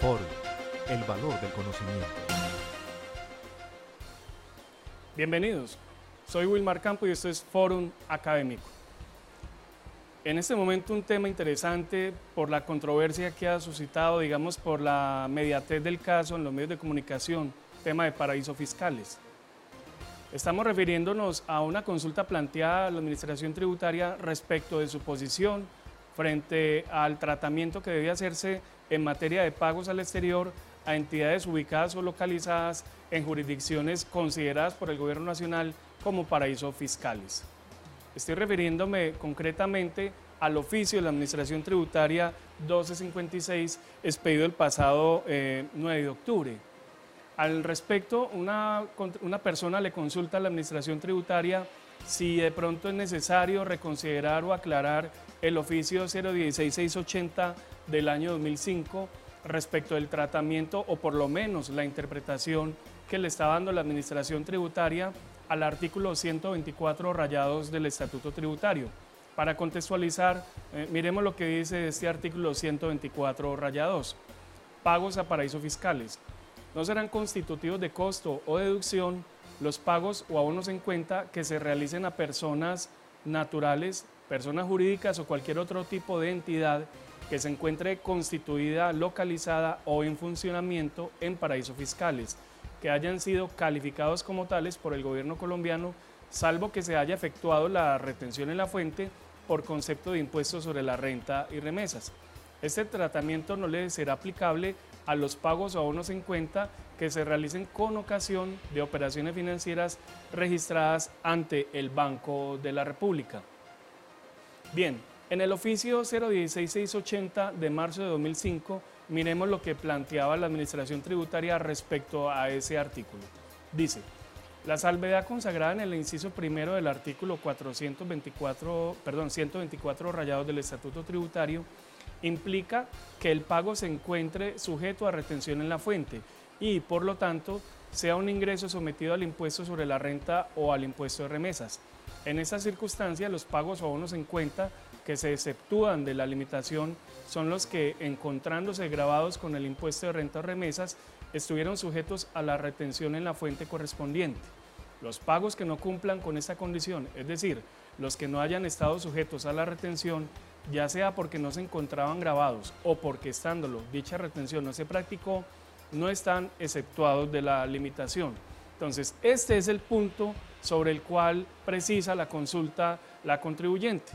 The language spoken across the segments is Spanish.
Fórum, el valor del conocimiento. Bienvenidos, soy Wilmar Campo y esto es Fórum Académico. En este momento un tema interesante por la controversia que ha suscitado, digamos, por la mediatez del caso en los medios de comunicación, tema de paraísos fiscales. Estamos refiriéndonos a una consulta planteada a la Administración Tributaria respecto de su posición frente al tratamiento que debe hacerse en materia de pagos al exterior a entidades ubicadas o localizadas en jurisdicciones consideradas por el Gobierno Nacional como paraísos fiscales. Estoy refiriéndome concretamente al oficio de la Administración Tributaria 1256, expedido el pasado 9 de octubre. Al respecto, una persona le consulta a la Administración Tributaria si de pronto es necesario reconsiderar o aclarar el oficio 016680 del año 2005 respecto del tratamiento o por lo menos la interpretación que le está dando la Administración Tributaria al artículo 124 rayados del Estatuto Tributario. Para contextualizar, miremos lo que dice este artículo 124 rayados. Pagos a paraísos fiscales. No serán constitutivos de costo o deducción los pagos o abonos en cuenta que se realicen a personas naturales, personas jurídicas o cualquier otro tipo de entidad que se encuentre constituida, localizada o en funcionamiento en paraísos fiscales, que hayan sido calificados como tales por el gobierno colombiano, salvo que se haya efectuado la retención en la fuente por concepto de impuestos sobre la renta y remesas. Este tratamiento no le será aplicable a los pagos o abonos en cuenta que se realicen con ocasión de operaciones financieras registradas ante el Banco de la República. Bien, en el oficio 016680 de marzo de 2005, miremos lo que planteaba la Administración Tributaria respecto a ese artículo. Dice: la salvedad consagrada en el inciso primero del artículo 124 rayados del Estatuto Tributario implica que el pago se encuentre sujeto a retención en la fuente y, por lo tanto, sea un ingreso sometido al impuesto sobre la renta o al impuesto de remesas. En esa circunstancia, los pagos o abonos en cuenta que se exceptúan de la limitación son los que, encontrándose gravados con el impuesto de renta o remesas, estuvieron sujetos a la retención en la fuente correspondiente. Los pagos que no cumplan con esta condición, es decir, los que no hayan estado sujetos a la retención, ya sea porque no se encontraban gravados o porque estándolo dicha retención no se practicó, no están exceptuados de la limitación. Entonces, este es el punto sobre el cual precisa la consulta la contribuyente,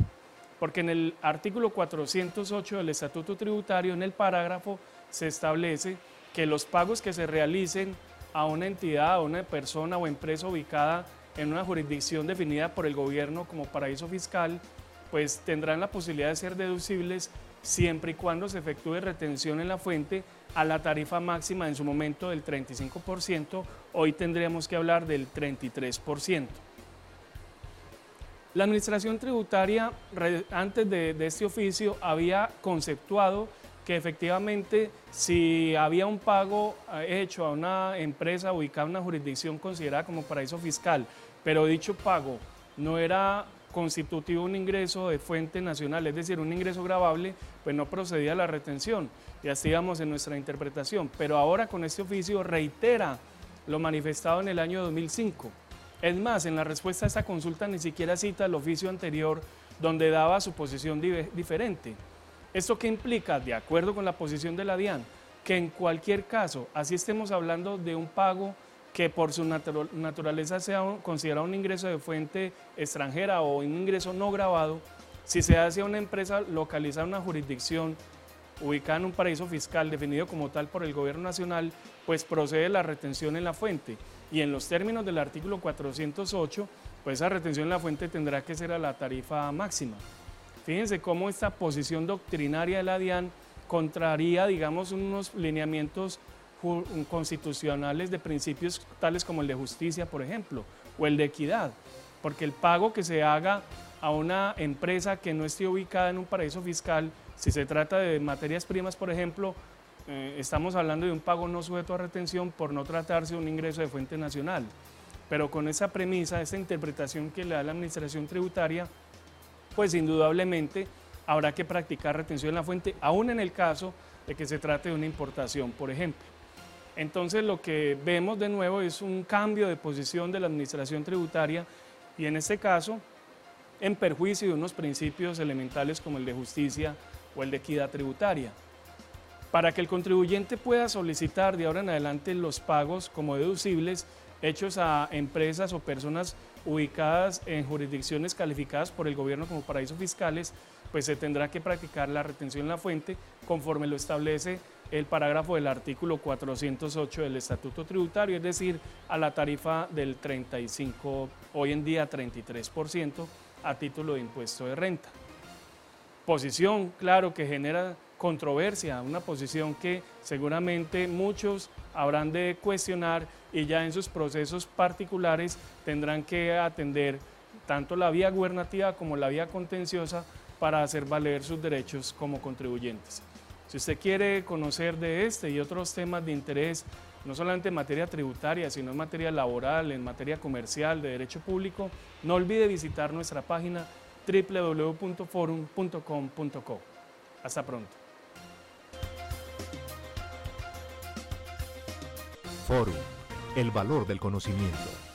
porque en el artículo 408 del Estatuto Tributario, en el parágrafo, se establece que los pagos que se realicen a una entidad, a una persona o empresa ubicada en una jurisdicción definida por el gobierno como paraíso fiscal, pues tendrán la posibilidad de ser deducibles siempre y cuando se efectúe retención en la fuente a la tarifa máxima en su momento del 35%, hoy tendríamos que hablar del 33%. La Administración Tributaria, antes de este oficio, había conceptuado que efectivamente si había un pago hecho a una empresa ubicada en una jurisdicción considerada como paraíso fiscal, pero dicho pago no era constitutivo un ingreso de fuente nacional, es decir, un ingreso gravable, pues no procedía a la retención. Ya estábamos en nuestra interpretación, pero ahora con este oficio reitera lo manifestado en el año 2005. Es más, en la respuesta a esta consulta ni siquiera cita el oficio anterior donde daba su posición diferente. ¿Esto qué implica? De acuerdo con la posición de la DIAN, que en cualquier caso, así estemos hablando de un pago que por su naturaleza sea considerado un ingreso de fuente extranjera o un ingreso no gravado, si se hace a una empresa localizada en una jurisdicción ubicada en un paraíso fiscal definido como tal por el Gobierno Nacional, pues procede la retención en la fuente. Y en los términos del artículo 408, pues esa retención en la fuente tendrá que ser a la tarifa máxima. Fíjense cómo esta posición doctrinaria de la DIAN contraría, digamos, unos lineamientos constitucionales de principios tales como el de justicia, por ejemplo, o el de equidad, porque el pago que se haga a una empresa que no esté ubicada en un paraíso fiscal, si se trata de materias primas, por ejemplo, estamos hablando de un pago no sujeto a retención por no tratarse de un ingreso de fuente nacional. Pero con esa premisa, esa interpretación que le da la Administración Tributaria, pues indudablemente habrá que practicar retención en la fuente, aún en el caso de que se trate de una importación, por ejemplo. Entonces lo que vemos de nuevo es un cambio de posición de la administración tributaria y en este caso en perjuicio de unos principios elementales como el de justicia o el de equidad tributaria. Para que el contribuyente pueda solicitar de ahora en adelante los pagos como deducibles hechos a empresas o personas ubicadas en jurisdicciones calificadas por el gobierno como paraísos fiscales, pues se tendrá que practicar la retención en la fuente conforme lo establece el parágrafo del artículo 408 del Estatuto Tributario, es decir, a la tarifa del 35, hoy en día 33% a título de impuesto de renta. Posición, claro, que genera controversia, una posición que seguramente muchos habrán de cuestionar y ya en sus procesos particulares tendrán que atender tanto la vía gubernativa como la vía contenciosa para hacer valer sus derechos como contribuyentes. Si usted quiere conocer de este y otros temas de interés, no solamente en materia tributaria, sino en materia laboral, en materia comercial, de derecho público, no olvide visitar nuestra página www.forum.com.co. Hasta pronto. Forum, el valor del conocimiento.